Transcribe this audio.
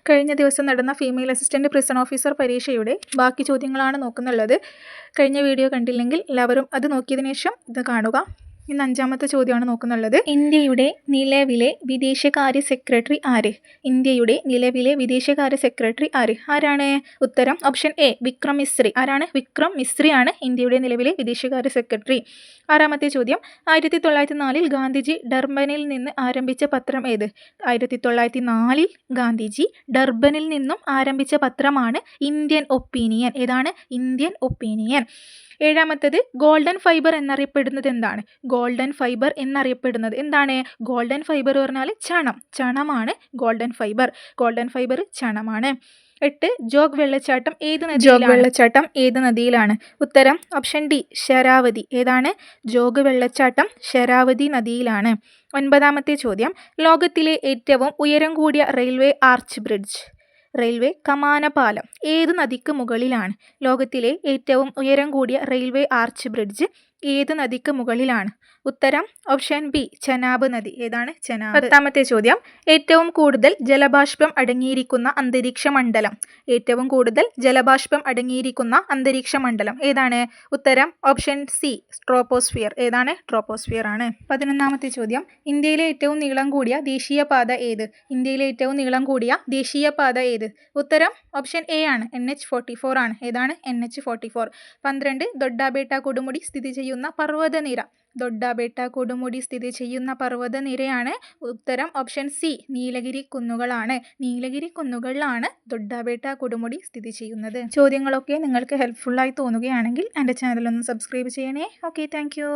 കഴിഞ്ഞ ദിവസം നടന്ന ഫീമെയിൽ അസിസ്റ്റന്റ് പ്രിസൺ ഓഫീസർ പരീക്ഷയുടെ ബാക്കി ചോദ്യങ്ങളാണ് നോക്കുന്നുള്ളത്. കഴിഞ്ഞ വീഡിയോ കണ്ടില്ലെങ്കിൽ എല്ലാവരും അത് നോക്കിയതിനു ശേഷം ഇത് കാണുക. ഇന്ന് 5ാമത്തെ ചോദ്യമാണ് നോക്കുന്നുള്ളത്. ഇന്ത്യയുടെ നിലവിലെ വിദേശകാര്യ സെക്രട്ടറി ആര്? ഇന്ത്യയുടെ നിലവിലെ വിദേശകാര്യ സെക്രട്ടറി ആര്? ആരാണ്? ഉത്തരം ഓപ്ഷൻ എ വിക്രം മിസ്രി. ആരാണ്? വിക്രം മിസ്രിയാണ് ഇന്ത്യയുടെ നിലവിലെ വിദേശകാര്യ സെക്രട്ടറി. 6ാമത്തെ ചോദ്യം. 1904 ഗാന്ധിജി ഡർബനിൽ നിന്ന് ആരംഭിച്ച പത്രം ഏത്? 1904 ഗാന്ധിജി ഡർബനിൽ നിന്നും ആരംഭിച്ച പത്രമാണ് ഇന്ത്യൻ ഒപ്പീനിയൻ. ഏതാണ്? Indian opinion. 7ാമത്തേത്. ഗോൾഡൻ ഫൈബർ എന്നറിയപ്പെടുന്നത് എന്താണ്? ഗോൾഡൻ ഫൈബർ എന്നറിയപ്പെടുന്നത് എന്താണ്? ഗോൾഡൻ ഫൈബർ പറഞ്ഞാൽ ചണമാണ് ഗോൾഡൻ ഫൈബർ. ഗോൾഡൻ ഫൈബർ ചണമാണ്. 8. ജോഗ് വെള്ളച്ചാട്ടം ഏത് നദിയിലാണ്? ഉത്തരം ഓപ്ഷൻ ഡി ശരാവതി. ഏതാണ്? ജോഗ് വെള്ളച്ചാട്ടം ശരാവതി നദിയിലാണ്. 9ാമത്തെ ചോദ്യം. ലോകത്തിലെ ഏറ്റവും ഉയരം കൂടിയ റെയിൽവേ ആർച്ച് ബ്രിഡ്ജ്, റെയിൽവേ കമാനപാലം ഏത് നദിക്ക് മുകളിലാണ്? ലോകത്തിലെ ഏറ്റവും ഉയരം കൂടിയ റെയിൽവേ ആർച്ച് ബ്രിഡ്ജ് ഏത് നദിക്ക് മുകളിലാണ്? ഉത്തരം ഓപ്ഷൻ ബി ചെനാബ് നദി. ഏതാണ്? ചെനാബ്. 10ാമത്തെ ചോദ്യം. ഏറ്റവും കൂടുതൽ ജലബാഷ്പം അടങ്ങിയിരിക്കുന്ന അന്തരീക്ഷ മണ്ഡലം, ഏറ്റവും കൂടുതൽ ജലബാഷ്പം അടങ്ങിയിരിക്കുന്ന അന്തരീക്ഷ മണ്ഡലം ഏതാണ്? ഉത്തരം ഓപ്ഷൻ സി ട്രോപ്പോസ്ഫിയർ. ഏതാണ്? ട്രോപ്പോസ്ഫിയർ ആണ്. 11ാമത്തെ ചോദ്യം. ഇന്ത്യയിലെ ഏറ്റവും നീളം കൂടിയ ദേശീയപാത ഏത്? ഇന്ത്യയിലെ ഏറ്റവും നീളം കൂടിയ ദേശീയപാത ഏത്? ഉത്തരം ഓപ്ഷൻ എ ആണ് NH44 ആണ്. ഏതാണ്? NH44. 12. ദൊഡ്ഡാബേട്ട കൊടുമുടി സ്ഥിതി ചെയ്യുന്ന പർവ്വതനിര, ദൊഡ്ഡാബേട്ട കൊടുമുടി സ്ഥിതി ചെയ്യുന്ന പർവ്വതനിരയാണ്. ഉത്തരം ഓപ്ഷൻ സി നീലഗിരി കുന്നുകളാണ്. നീലഗിരി കുന്നുകളിലാണ് ദൊഡ്ഡാബേട്ട കൊടുമുടി സ്ഥിതി ചെയ്യുന്നത്. ചോദ്യങ്ങളൊക്കെ നിങ്ങൾക്ക് ഹെൽപ്ഫുള്ളായി തോന്നുകയാണെങ്കിൽ എൻ്റെ ചാനൽ ഒന്ന് സബ്സ്ക്രൈബ് ചെയ്യണേ. Okay, thank you.